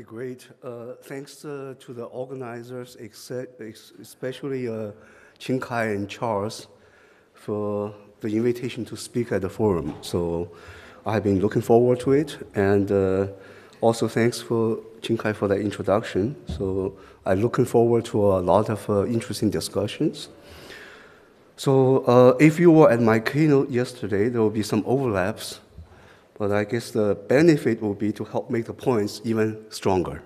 Great. Thanks to the organizers, especially Qingkai and Charles, for the invitation to speak at the forum. So I've been looking forward to it, and also thanks for Qingkai for that introduction. So I'm looking forward to a lot of interesting discussions. So if you were at my keynote yesterday, there will be some overlaps. But I guess the benefit will be to help make the points even stronger.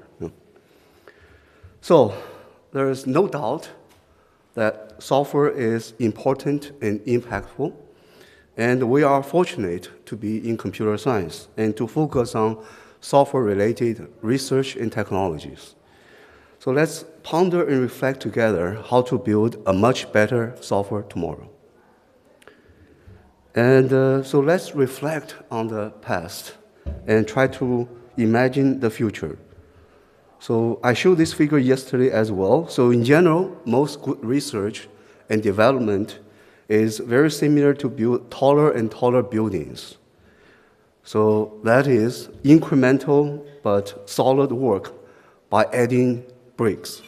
So there is no doubt that software is important and impactful, and we are fortunate to be in computer science and to focus on software-related research and technologies. So let's ponder and reflect together how to build a much better software tomorrow. And so let's reflect on the past and try to imagine the future. So I showed this figure yesterday as well. So in general, most good research and development is very similar to build taller and taller buildings. So that is incremental but solid work by adding bricks.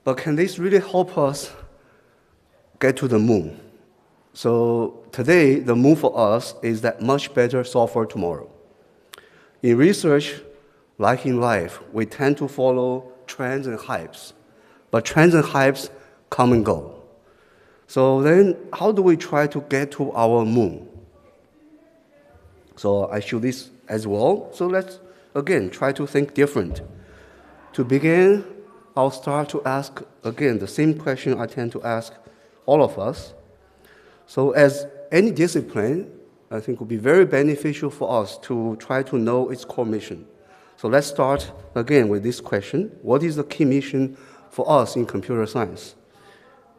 But can this really help us get to the moon? So today, the move for us is that much better software tomorrow. In research, like in life, we tend to follow trends and hypes, but trends and hypes come and go. So then, how do we try to get to our moon? So I show this as well. So let's, again, try to think different. To begin, I'll start to ask, again, the same question I tend to ask all of us. So as any discipline, I think would be very beneficial for us to try to know its core mission. So let's start again with this question. What is the key mission for us in computer science?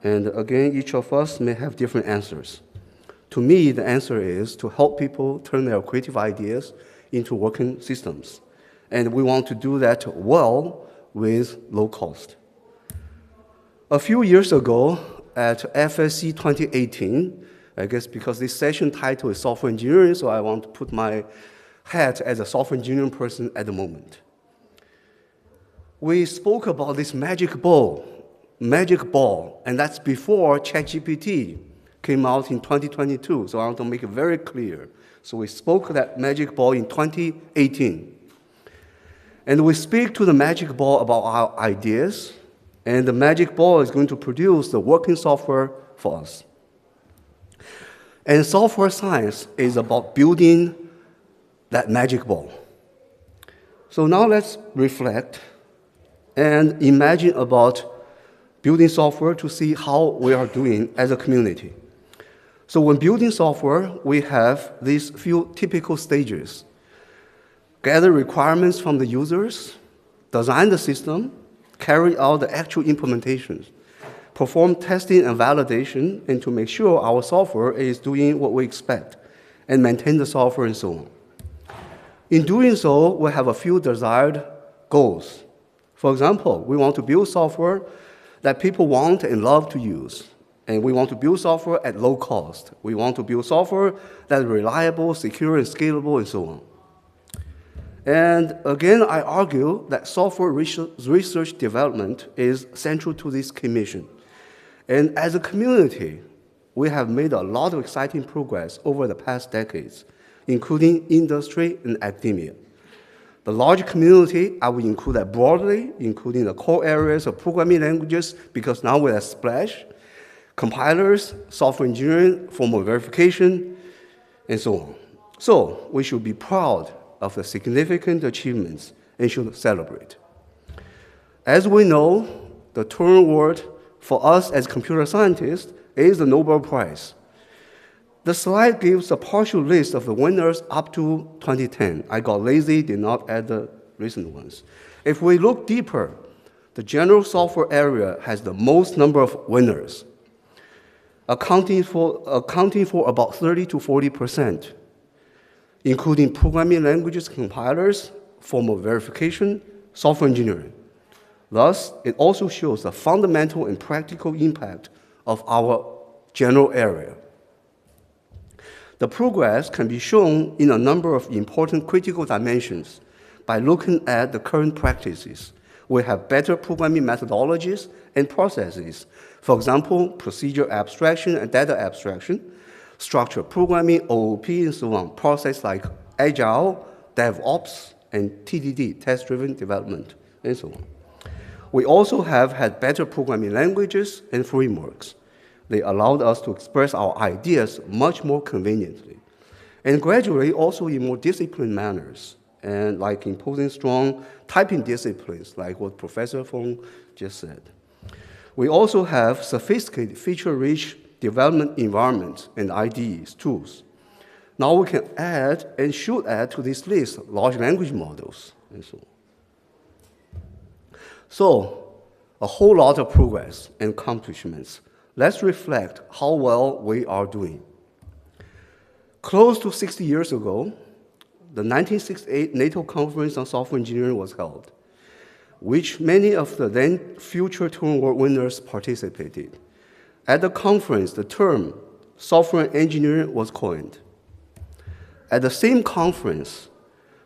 And again, each of us may have different answers. To me, the answer is to help people turn their creative ideas into working systems. And we want to do that well with low cost. A few years ago, at FSC 2018, I guess because this session title is software engineering, so I want to put my hat as a software engineering person at the moment. We spoke about this magic ball, and that's before ChatGPT came out in 2022, so I want to make it very clear. So we spoke that magic ball in 2018. And we speak to the magic ball about our ideas, and the magic ball is going to produce the working software for us. And software science is about building that magic ball. So now let's reflect and imagine about building software to see how we are doing as a community. So when building software, we have these few typical stages. Gather requirements from the users, design the system, carry out the actual implementations, perform testing and validation, and to make sure our software is doing what we expect, and maintain the software and so on. In doing so, we have a few desired goals. For example, we want to build software that people want and love to use, and we want to build software at low cost. We want to build software that is reliable, secure, and scalable, and so on. And again, I argue that software research development is central to this key mission. And as a community, we have made a lot of exciting progress over the past decades, including industry and academia. The large community, I will include that broadly, including the core areas of programming languages, because now we have Splash, compilers, software engineering, formal verification, and so on. So we should be proud of the significant achievements and should celebrate. As we know, the term word for us as computer scientists is the Nobel Prize. The slide gives a partial list of the winners up to 2010. I got lazy, did not add the recent ones. If we look deeper, the general software area has the most number of winners, accounting for about 30 to 40%. Including programming languages, compilers, formal verification, software engineering. Thus, it also shows the fundamental and practical impact of our general area. The progress can be shown in a number of important critical dimensions, by looking at the current practices. We have better programming methodologies and processes. For example, procedure abstraction and data abstraction, structured programming, OOP, and so on. Process like Agile, DevOps, and TDD, test-driven development, and so on. We also have had better programming languages and frameworks. They allowed us to express our ideas much more conveniently, and gradually also in more disciplined manners, and like imposing strong typing disciplines, like what Professor Feng just said. We also have sophisticated, feature-rich development environments and IDEs, tools. Now we can add and should add to this list large language models and so on. So, a whole lot of progress and accomplishments. Let's reflect how well we are doing. Close to 60 years ago, the 1968 NATO Conference on Software Engineering was held, which many of the then future Turing Award winners participated. At the conference, the term software engineering was coined. At the same conference,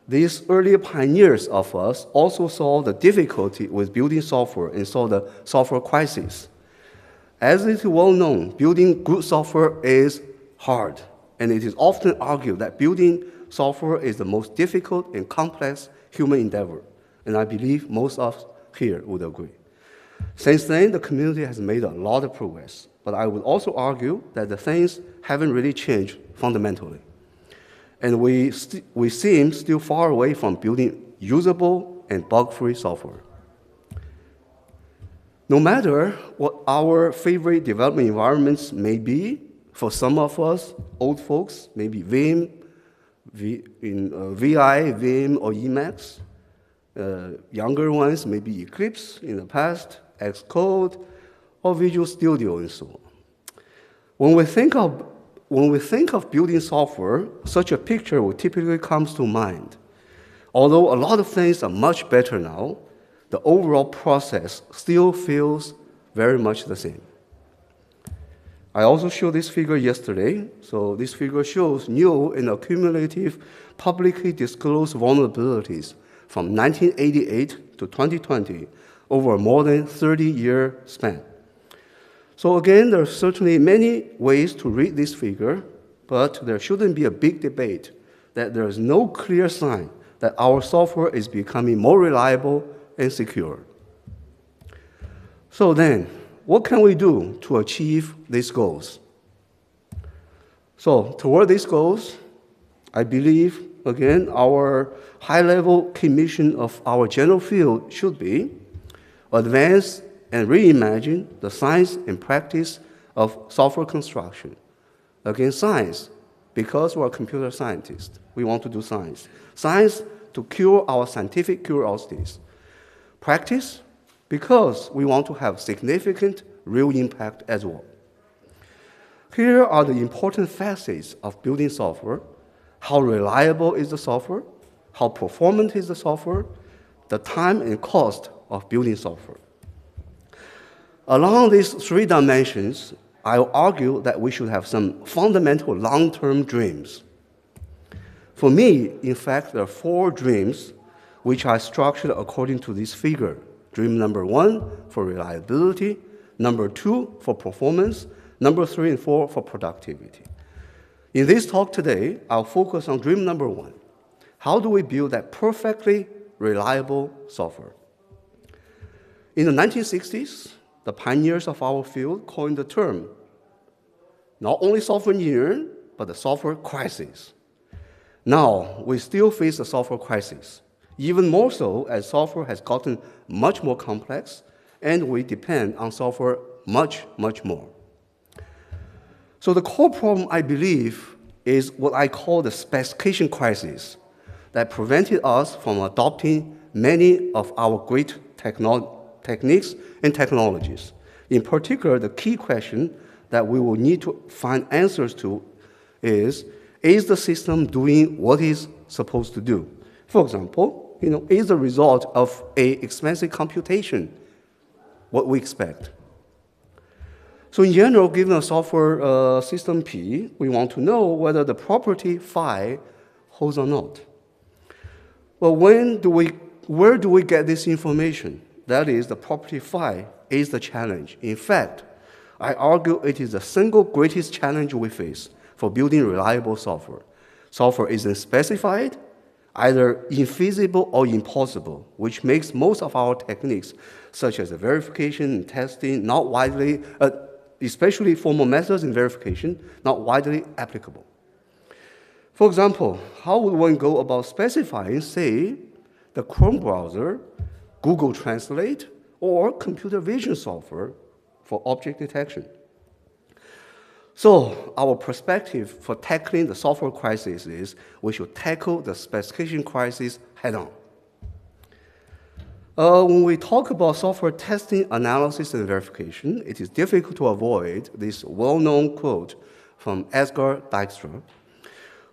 these earlier pioneers of us also saw the difficulty with building software and saw the software crisis. As it is well known, building good software is hard, and it is often argued that building software is the most difficult and complex human endeavor, and I believe most of us here would agree. Since then, the community has made a lot of progress, but I would also argue that the things haven't really changed fundamentally. And we seem still far away from building usable and bug-free software. No matter what our favorite development environments may be, for some of us, old folks, maybe Vim, VI, Vim, or Emacs. Younger ones, maybe Eclipse in the past, Xcode, or Visual Studio, and so on. When we think of building software, such a picture will typically come to mind. Although a lot of things are much better now, the overall process still feels very much the same. I also showed this figure yesterday. So this figure shows new and accumulative publicly disclosed vulnerabilities from 1988 to 2020 over a more than 30-year span. So again, there are certainly many ways to read this figure, but there shouldn't be a big debate that there is no clear sign that our software is becoming more reliable and secure. So then, what can we do to achieve these goals? So toward these goals, I believe, again, our high-level key mission of our general field should be advance and reimagine the science and practice of software construction. Again, science, because we're computer scientists. We want to do science. Science to cure our scientific curiosities. Practice, because we want to have significant real impact as well. Here are the important facets of building software. How reliable is the software? How performant is the software? The time and cost of building software. Along these three dimensions, I'll argue that we should have some fundamental long-term dreams. For me, in fact, there are 4 dreams which are structured according to this figure. Dream number 1 for reliability, number 2 for performance, number 3 and 4 for productivity. In this talk today, I'll focus on dream number 1. How do we build that perfectly reliable software? In the 1960s, the pioneers of our field coined the term, not only software engineering, but the software crisis. Now, we still face the software crisis, even more so as software has gotten much more complex, and we depend on software much, much more. So the core problem, I believe, is what I call the specification crisis that prevented us from adopting many of our great techniques and technologies. In particular, the key question that we will need to find answers to is the system doing what it's supposed to do? For example, is the result of an expensive computation what we expect? So in general, given a software system P, we want to know whether the property phi holds or not. But where do we get this information? That is, the property phi is the challenge. In fact, I argue it is the single greatest challenge we face for building reliable software. Software isn't specified, either infeasible or impossible, which makes most of our techniques, such as verification and testing, not widely, especially formal methods in verification, not widely applicable. For example, how would one go about specifying, say, the Chrome browser, Google Translate, or computer vision software for object detection? So our perspective for tackling the software crisis is we should tackle the specification crisis head-on. When we talk about software testing, analysis, and verification, it is difficult to avoid this well-known quote from Edgar Dijkstra,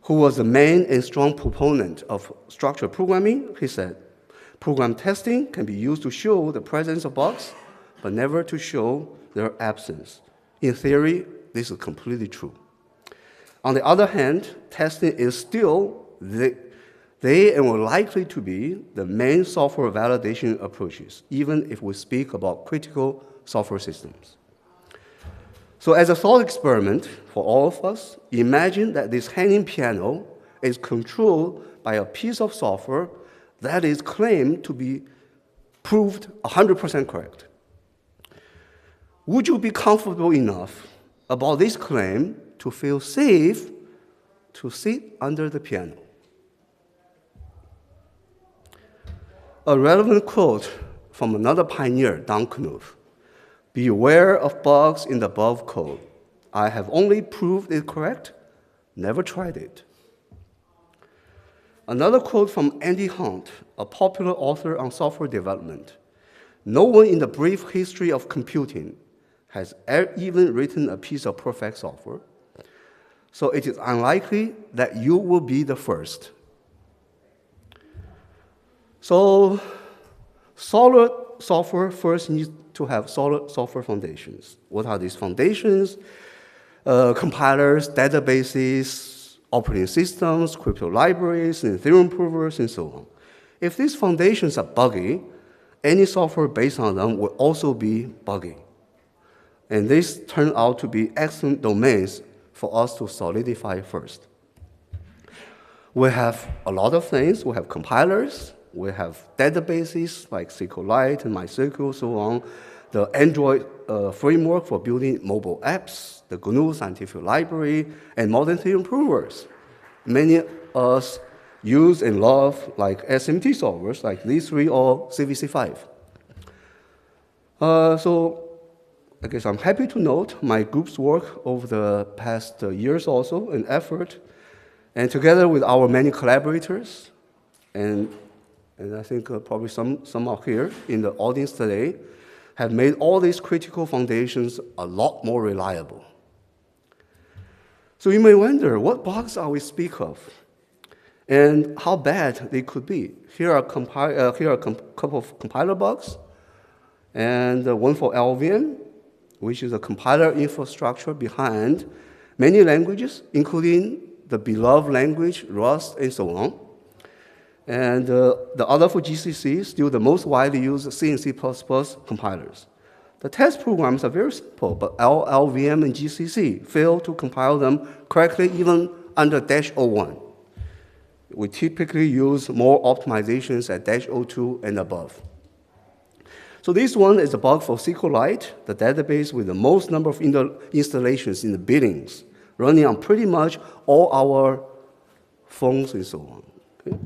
who was the main and strong proponent of structured programming. He said, program testing can be used to show the presence of bugs, but never to show their absence. In theory, this is completely true. On the other hand, testing is still they and will likely to be the main software validation approaches, even if we speak about critical software systems. So as a thought experiment for all of us, imagine that this hanging piano is controlled by a piece of software that is claimed to be proved 100% correct. Would you be comfortable enough about this claim to feel safe to sit under the piano? A relevant quote from another pioneer, Don Knuth: "Beware of bugs in the above code. I have only proved it correct, never tried it." Another quote from Andy Hunt, a popular author on software development: "No one in the brief history of computing has even written a piece of perfect software, so it is unlikely that you will be the first." So solid software first needs to have solid software foundations. What are these foundations? Compilers, databases, operating systems, crypto libraries, and theorem provers, and so on. If these foundations are buggy, any software based on them will also be buggy. And these turn out to be excellent domains for us to solidify first. We have a lot of things. We have compilers. We have databases like SQLite and MySQL, so on. The Android framework for building mobile apps, the GNU scientific library, and modern theorem provers. Many of us use and love like SMT solvers like these three or CVC5. So I guess I'm happy to note my group's work over the past years also, and effort, and together with our many collaborators, and I think probably some are here in the audience today, have made all these critical foundations a lot more reliable. So you may wonder, what bugs are we speak of, and how bad they could be? Here are a couple of compiler bugs, and one for LLVM, which is a compiler infrastructure behind many languages, including the beloved language Rust and so on. And the other for GCC, still the most widely used C and C++ compilers. The test programs are very simple, but LLVM and GCC fail to compile them correctly even under -01. We typically use more optimizations at -02 and above. So this one is a bug for SQLite, the database with the most number of installations in the billions, running on pretty much all our phones and so on. Okay.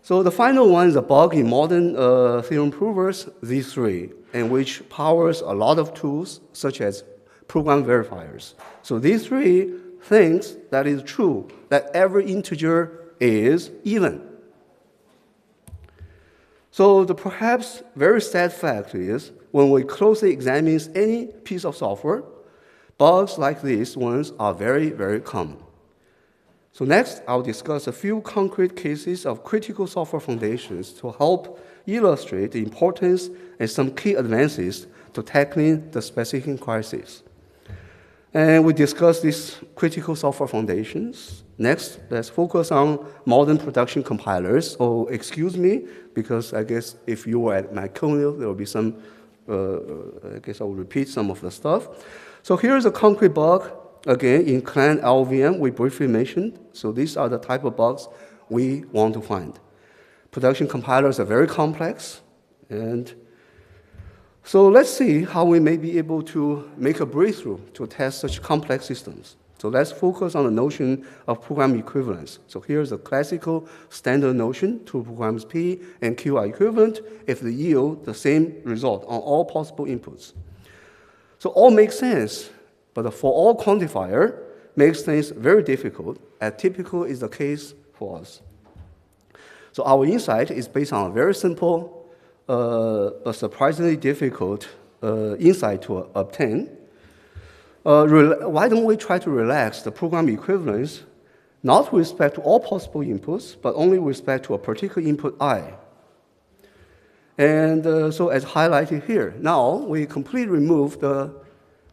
So the final one is a bug in modern theorem provers, Z3, and which powers a lot of tools such as program verifiers. So Z3 thinks that it's true, that every integer is even. So the perhaps very sad fact is, when we closely examine any piece of software, bugs like these ones are very, very common. So next, I'll discuss a few concrete cases of critical software foundations to help illustrate the importance and some key advances to tackling the specification crisis. And we discuss these critical software foundations. Next, let's focus on modern production compilers. Oh, excuse me, because I guess if you were at my kernel, there will be some, I guess I will repeat some of the stuff. So here's a concrete bug. Again, in Clan LVM, we briefly mentioned. So these are the type of bugs we want to find. Production compilers are very complex, and so let's see how we may be able to make a breakthrough to test such complex systems. So let's focus on the notion of program equivalence. So here's a classical standard notion. Two programs P and Q are equivalent if they yield the same result on all possible inputs. So all makes sense, but for all quantifier makes things very difficult, as typical is the case for us. So our insight is based on a very simple but surprisingly difficult insight to obtain. Why don't we try to relax the program equivalence, not with respect to all possible inputs, but only with respect to a particular input I? And so as highlighted here, now we completely remove the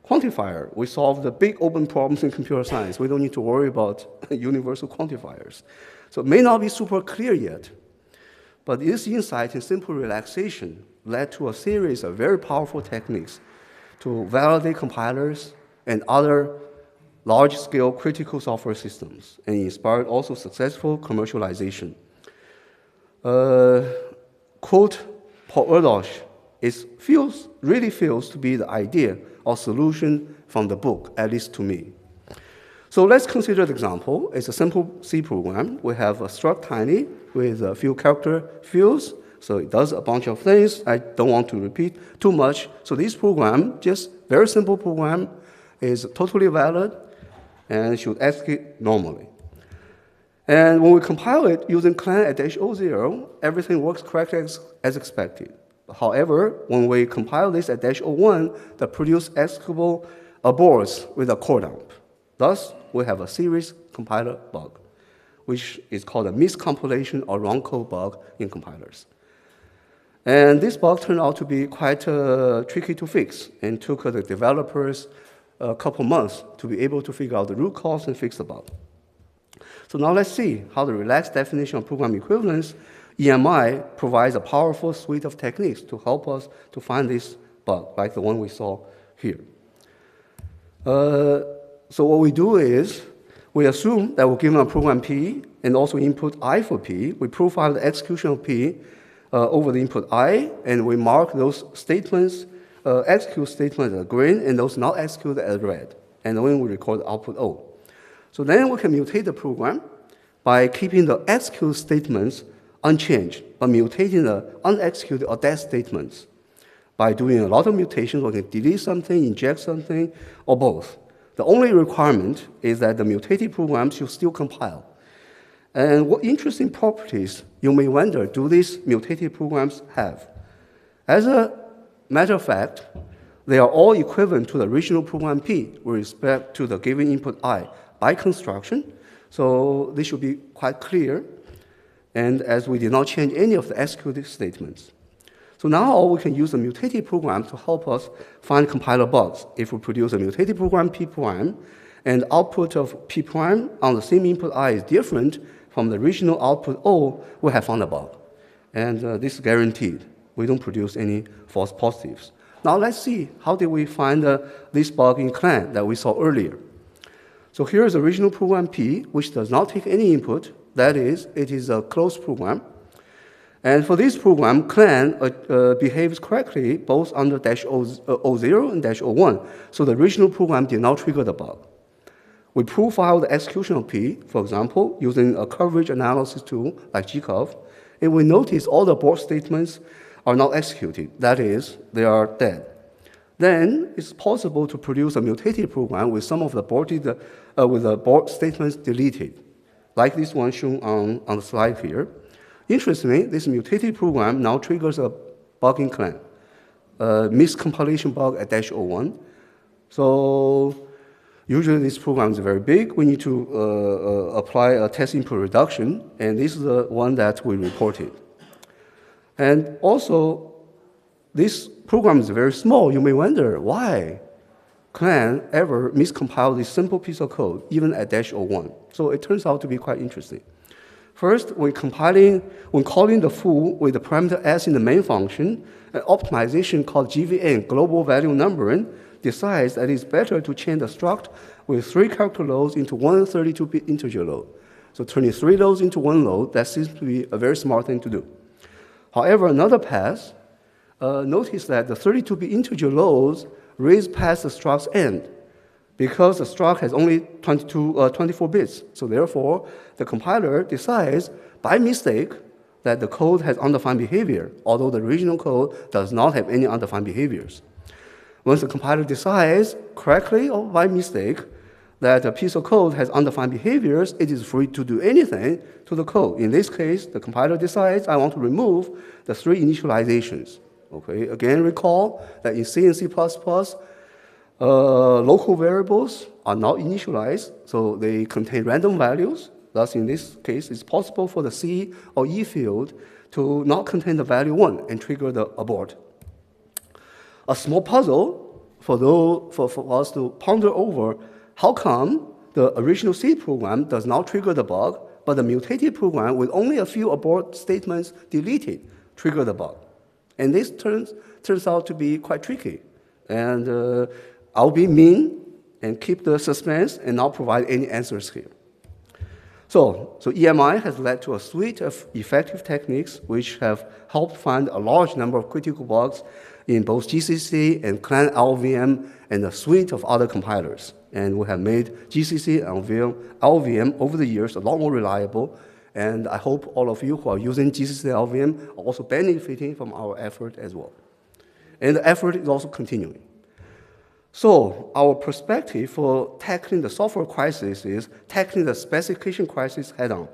quantifier. We solve the big open problems in computer science. We don't need to worry about universal quantifiers. So it may not be super clear yet, but this insight and simple relaxation led to a series of very powerful techniques to validate compilers and other large-scale critical software systems, and inspired also successful commercialization. Quote Paul Erdos, really feels to be the idea or solution from the book, at least to me. So let's consider the example. It's a simple C program. We have a struct tiny with a few character fields. So it does a bunch of things. I don't want to repeat too much. So this program, just very simple program, is totally valid and should execute normally. And when we compile it using clan at -0, everything works correctly as expected. However, when we compile this at -01, the produced executable aborts with a core dump. Thus, we have a serious compiler bug, which is called a miscompilation or wrong code bug in compilers. And this bug turned out to be quite tricky to fix and took the developers a couple months to be able to figure out the root cause and fix the bug. So now let's see how the relaxed definition of program equivalence, EMI, provides a powerful suite of techniques to help us to find this bug, like the one we saw here. So what we do is we assume that we're given a program P and also input I for P. We profile the execution of P over the input I, and we mark those statements, execute statements as green and those not executed as red. And then we record the output O. So then we can mutate the program by keeping the execute statements unchanged, but mutating the unexecuted or dead statements. By doing a lot of mutations, we can delete something, inject something, or both. The only requirement is that the mutated program should still compile. And what interesting properties, you may wonder, do these mutated programs have? As a matter of fact, they are all equivalent to the original program P with respect to the given input I by construction. So this should be quite clear. And as we did not change any of the executed statements. So now we can use a mutated program to help us find compiler bugs. If we produce a mutated program P prime, and the output of P prime on the same input I is different from the original output O, we have found a bug. And this is guaranteed. We don't produce any false positives. Now let's see, how did we find this bug in clan that we saw earlier? So here is the original program P, which does not take any input. That is, it is a closed program. And for this program, clan behaves correctly both under -0 and -01. So the original program did not trigger the bug. We profile the execution of P, for example, using a coverage analysis tool like GCOV, and we notice all the abort statements are not executed. That is, they are dead. Then it's possible to produce a mutated program with some of the abort statements deleted, like this one shown on the slide here. Interestingly, this mutated program now triggers a bug in clan, a miscompilation bug at -01. So usually this program is very big. We need to apply a test input reduction, and this is the one that we reported. And also, this program is very small. You may wonder, why? clan ever miscompiled this simple piece of code, even at -01. So it turns out to be quite interesting. First, when calling the foo with the parameter s in the main function, an optimization called GVN, global value numbering, decides that it's better to change the struct with 3 character loads into one 32-bit integer load. So turning 3 loads into 1 load, that seems to be a very smart thing to do. However, another pass, notice that the 32-bit integer loads raise past the struct's end, because the struct has only 24 bits. So therefore, the compiler decides by mistake that the code has undefined behavior, although the original code does not have any undefined behaviors. Once the compiler decides correctly or by mistake that a piece of code has undefined behaviors, it is free to do anything to the code. In this case, the compiler decides I want to remove the 3 initializations. Okay, again, recall that in C and C++, local variables are not initialized, so they contain random values. Thus, in this case, it's possible for the C or E field to not contain the value 1 and trigger the abort. A small puzzle for us to ponder over how come the original C program does not trigger the bug, but the mutated program with only a few abort statements deleted trigger the bug. And this turns out to be quite tricky. And I'll be mean and keep the suspense and not provide any answers here. So EMI has led to a suite of effective techniques which have helped find a large number of critical bugs in both GCC and Clan LVM and a suite of other compilers. And we have made GCC and LVM over the years a lot more reliable. And I hope all of you who are using GCC LVM are also benefiting from our effort as well. And the effort is also continuing. So our perspective for tackling the software crisis is tackling the specification crisis head-on.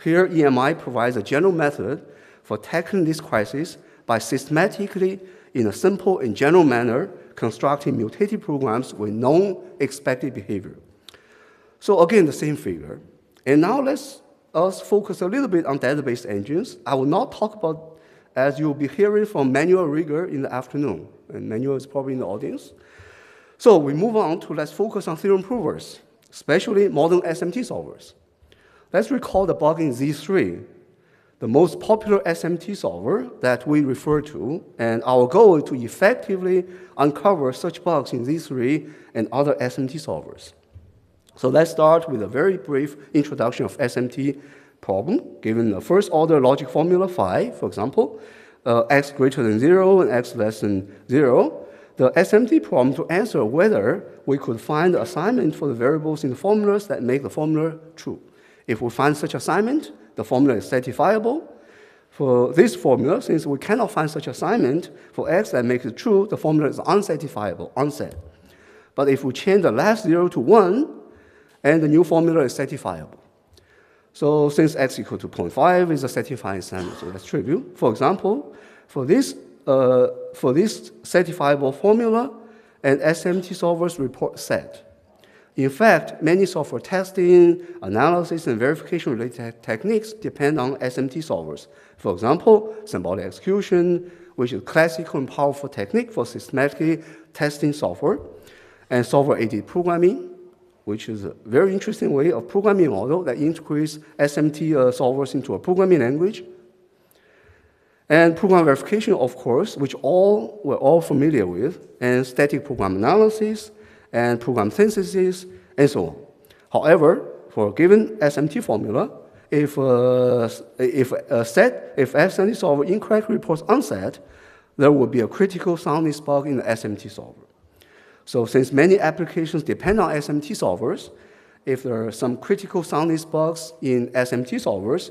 Here, EMI provides a general method for tackling this crisis by systematically, in a simple and general manner, constructing mutated programs with known expected behavior. So again, the same figure. And now let's focus a little bit on database engines. I will not talk about, as you'll be hearing from Manuel Rieger in the afternoon. And Manuel is probably in the audience. So we move on to let's focus on theorem provers, especially modern SMT solvers. Let's recall the bug in Z3, the most popular SMT solver that we refer to, and our goal is to effectively uncover such bugs in Z3 and other SMT solvers. So let's start with a very brief introduction of SMT problem. Given the first order logic formula phi, for example, x greater than 0 and x less than 0, the SMT problem to answer whether we could find the assignment for the variables in the formulas that make the formula true. If we find such assignment, the formula is satisfiable. For this formula, since we cannot find such assignment for x that makes it true, the formula is unsatisfiable, unset. But if we change the last 0 to 1, and the new formula is satisfiable. So since x equal to 0.5 is a satisfying assignment, so that's trivial. For example, for this satisfiable formula, an SMT solver's report set. In fact, many software testing, analysis, and verification-related techniques depend on SMT solvers. For example, symbolic execution, which is a classical and powerful technique for systematically testing software, and software-aided programming, which is a very interesting way of programming model that integrates SMT solvers into a programming language. And program verification, of course, which we're all familiar with, and static program analysis, and program synthesis, and so on. However, for a given SMT formula, if SMT solver incorrectly reports unset, there will be a critical soundness bug in the SMT solver. So since many applications depend on SMT solvers, if there are some critical soundness bugs in SMT solvers,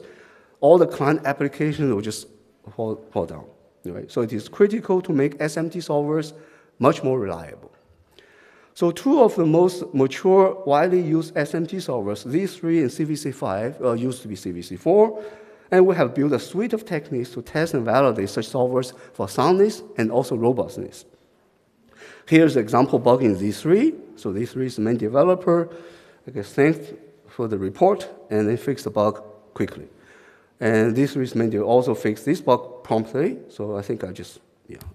all the client applications will just fall down. Right? So it is critical to make SMT solvers much more reliable. So two of the most mature, widely used SMT solvers, Z3 and CVC5, used to be CVC4, and we have built a suite of techniques to test and validate such solvers for soundness and also robustness. Here's an example bug in Z3. So Z3 is the main developer. I guess thanks for the report, and they fixed the bug quickly. And Z3 is main developer also fixed this bug promptly. So I think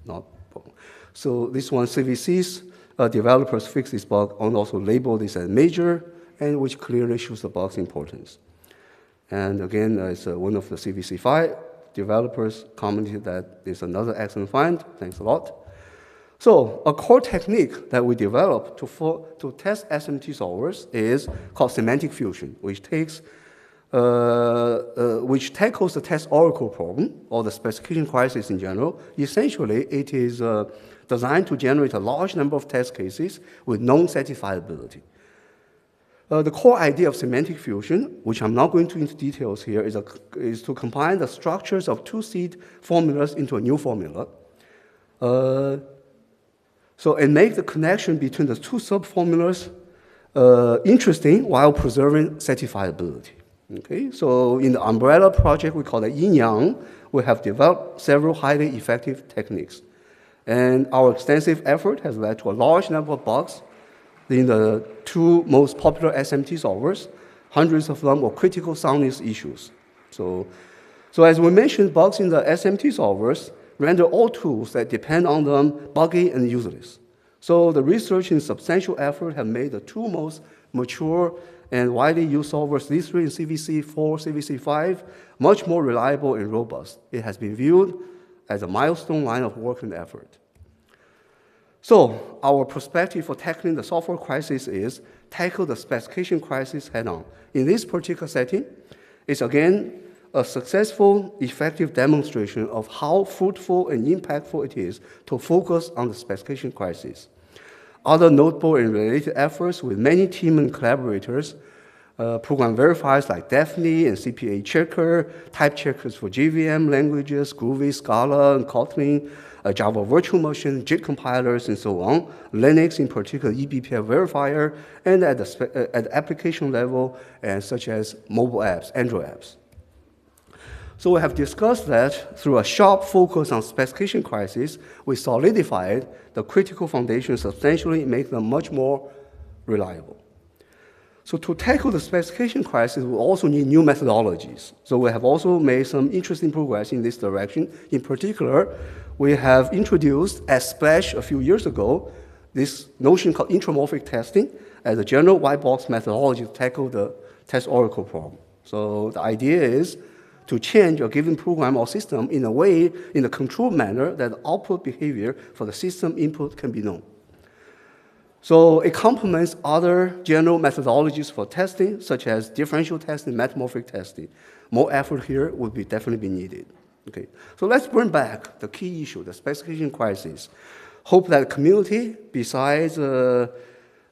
not problem. So this one, CVC's developers fix this bug and also label this as major, and which clearly shows the bug's importance. And again, it's one of the CVC5 developers commented that it's another excellent find. Thanks a lot. So a core technique that we developed to test SMT solvers is called semantic fusion, which tackles the test oracle problem, or the specification crisis in general. Essentially, it is designed to generate a large number of test cases with known satisfiability. The core idea of semantic fusion, which I'm not going into details here, is to combine the structures of two seed formulas into a new formula. And make the connection between the two sub-formulas interesting while preserving satisfiability. Okay, so in the umbrella project we call it yin-yang, we have developed several highly effective techniques. And our extensive effort has led to a large number of bugs in the two most popular SMT solvers. Hundreds of them were critical soundness issues. So as we mentioned, bugs in the SMT solvers render all tools that depend on them buggy and useless. So the research and substantial effort have made the two most mature and widely used solvers, C3 and CVC4, CVC5, much more reliable and robust. It has been viewed as a milestone line of work and effort. So our perspective for tackling the software crisis is tackle the specification crisis head-on. In this particular setting, it's again a successful, effective demonstration of how fruitful and impactful it is to focus on the specification crisis. Other notable and related efforts with many team and collaborators, program verifiers like Daphne and CPA checker, type checkers for JVM languages, Groovy, Scala, and Kotlin, Java virtual machine, JIT compilers, and so on, Linux in particular, eBPF verifier, and at the application level, and such as mobile apps, Android apps. So we have discussed that through a sharp focus on specification crisis, we solidified the critical foundation substantially, make them much more reliable. So to tackle the specification crisis, we also need new methodologies. So we have also made some interesting progress in this direction. In particular, we have introduced at Splash a few years ago this notion called intramorphic testing as a general white box methodology to tackle the test oracle problem. So the idea is to change a given program or system in a way, in a controlled manner, that the output behavior for the system input can be known. So it complements other general methodologies for testing, such as differential testing, metamorphic testing. More effort here would be definitely be needed. Okay, so let's bring back the key issue, the specification crisis. Hope that the community, besides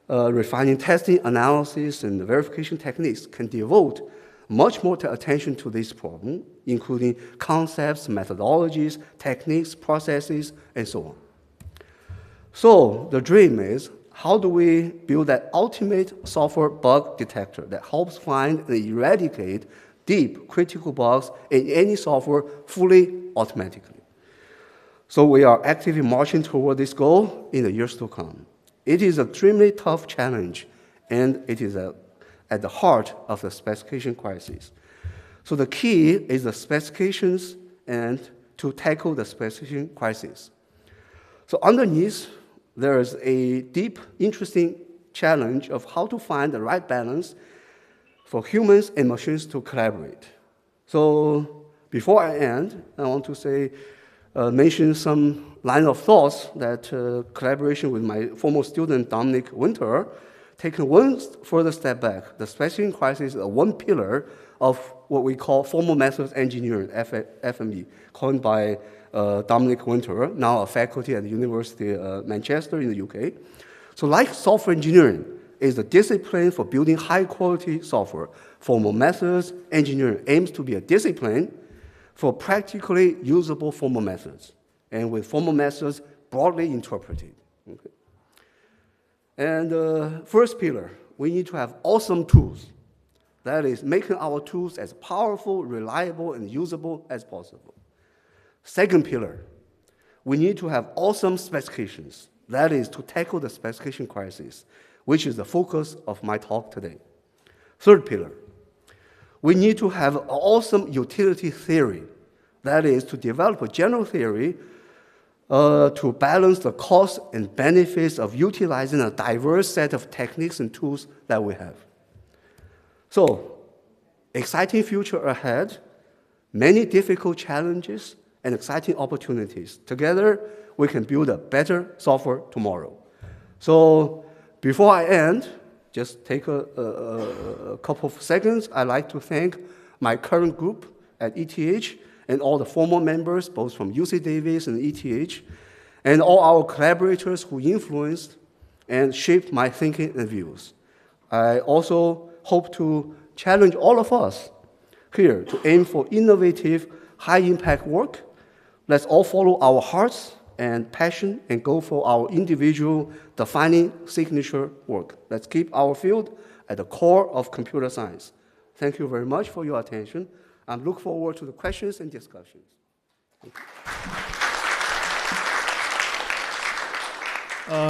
refining testing, analysis, and verification techniques, can devote much more attention to this problem, including concepts, methodologies, techniques, processes, and so on. So the dream is, how do we build that ultimate software bug detector that helps find and eradicate deep critical bugs in any software fully automatically? So we are actively marching toward this goal in the years to come. It is an extremely tough challenge, and it is at the heart of the specification crisis. So the key is the specifications and to tackle the specification crisis. So underneath, there is a deep, interesting challenge of how to find the right balance for humans and machines to collaborate. So before I end, I want to mention some line of thoughts that collaboration with my former student, Dominic Winter, taking one further step back. The specification crisis is one pillar of what we call formal methods engineering, FME, coined by Dominic Winter, now a faculty at the University of Manchester in the UK. So like software engineering is the discipline for building high-quality software. Formal methods engineering aims to be a discipline for practically usable formal methods, and with formal methods broadly interpreted. Okay. And first pillar, we need to have awesome tools. That is, making our tools as powerful, reliable, and usable as possible. Second pillar, we need to have awesome specifications. That is, to tackle the specification crisis, which is the focus of my talk today. Third pillar, we need to have awesome utility theory. That is, to develop a general theory to balance the costs and benefits of utilizing a diverse set of techniques and tools that we have. So, exciting future ahead, many difficult challenges, and exciting opportunities. Together, we can build a better software tomorrow. So, before I end, just take a couple of seconds. I'd like to thank my current group at ETH and all the former members, both from UC Davis and ETH, and all our collaborators who influenced and shaped my thinking and views. I also hope to challenge all of us here to aim for innovative, high-impact work. Let's all follow our hearts and passion and go for our individual defining signature work. Let's keep our field at the core of computer science. Thank you very much for your attention. I look forward to the questions and discussions.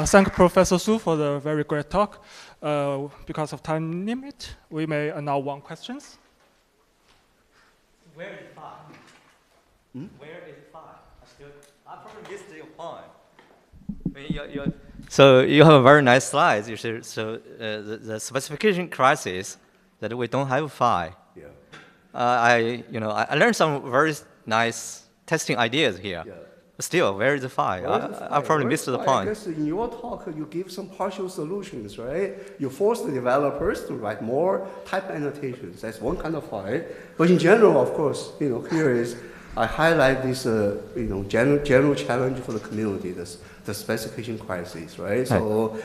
Thank Professor Su for the very great talk. Because of time limit, we may now one questions. Where is 5? Where is 5? I probably missed your point. I mean, so you have a very nice slide. You should, so the specification crisis that we don't have 5. Yeah. I learned some very nice testing ideas here. Yeah. But still, where is the 5? I probably missed the point. I guess in your talk, you give some partial solutions, right? You force the developers to write more type annotations. That's one kind of 5. But in general, of course, here is I highlight this, general challenge for the community, the specification crisis, right? So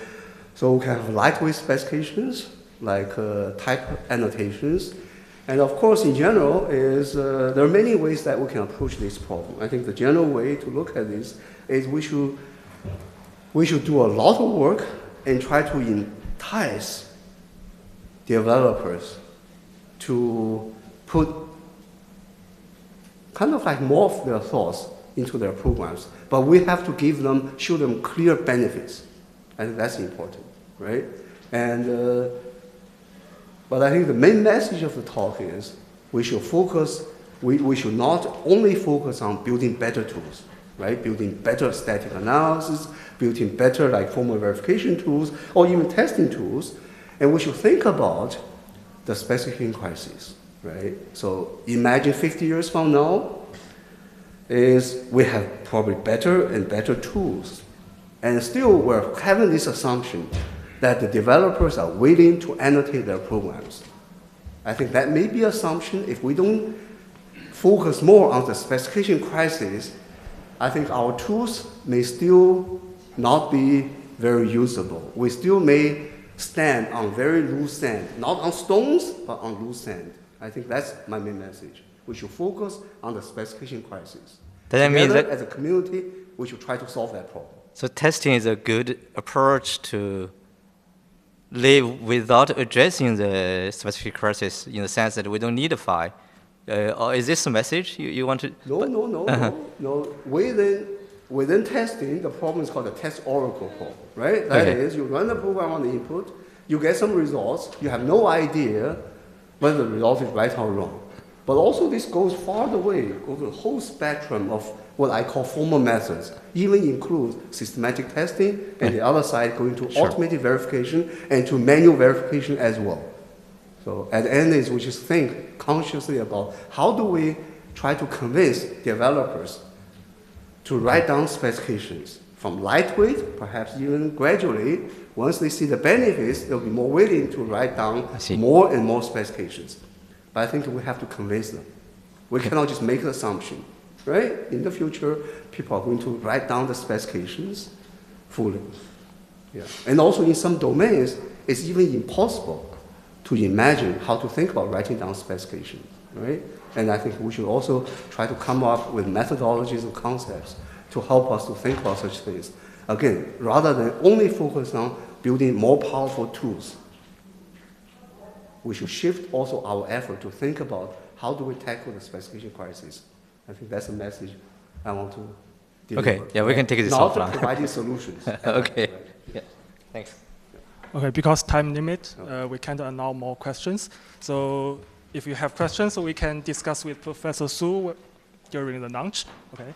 we can have lightweight specifications, like type annotations. And of course, in general, there are many ways that we can approach this problem. I think the general way to look at this is we should do a lot of work and try to entice developers to put kind of like more of their thoughts into their programs. But we have to show them clear benefits. I think that's important, right? And but I think the main message of the talk is we should not only focus on building better tools, right? Building better static analysis, building better like formal verification tools, or even testing tools. And we should think about the specification crisis, right? So imagine 50 years from now we have probably better and better tools. And still we're having this assumption that the developers are willing to annotate their programs. I think that may be an assumption. If we don't focus more on the specification crisis, I think our tools may still not be very usable. We still may stand on very loose sand, not on stones, but on loose sand. I think that's my main message. We should focus on the specification crisis. Does that mean that as a community, we should try to solve that problem. So testing is a good approach to live without addressing the specific crisis in the sense that we don't need a 5. Or is this a message you want to? No. Within testing, the problem is called the test oracle problem, right? That is, you run the program on the input, you get some results, you have no idea whether the result is right or wrong. But also this goes far away over the whole spectrum of what I call formal methods, even includes systematic testing, and the other side going to automated verification and to manual verification as well. So at the end is we just think consciously about how do we try to convince developers to write down specifications from lightweight, perhaps even gradually. Once they see the benefits, they'll be more willing to write down more and more specifications. But I think we have to convince them. We cannot just make an assumption, right? In the future, people are going to write down the specifications fully. Yeah. And also in some domains, it's even impossible to imagine how to think about writing down specifications, right? And I think we should also try to come up with methodologies and concepts to help us to think about such things. Again, rather than only focus on building more powerful tools, we should shift also our effort to think about how do we tackle the specification crisis. I think that's a message I want to deliver. Okay, yeah, we can take this offline. offline. Not providing solutions. Okay, yeah, thanks. Okay, because time limit, we can't allow more questions. So if you have questions, we can discuss with Professor Su during the lunch. Okay.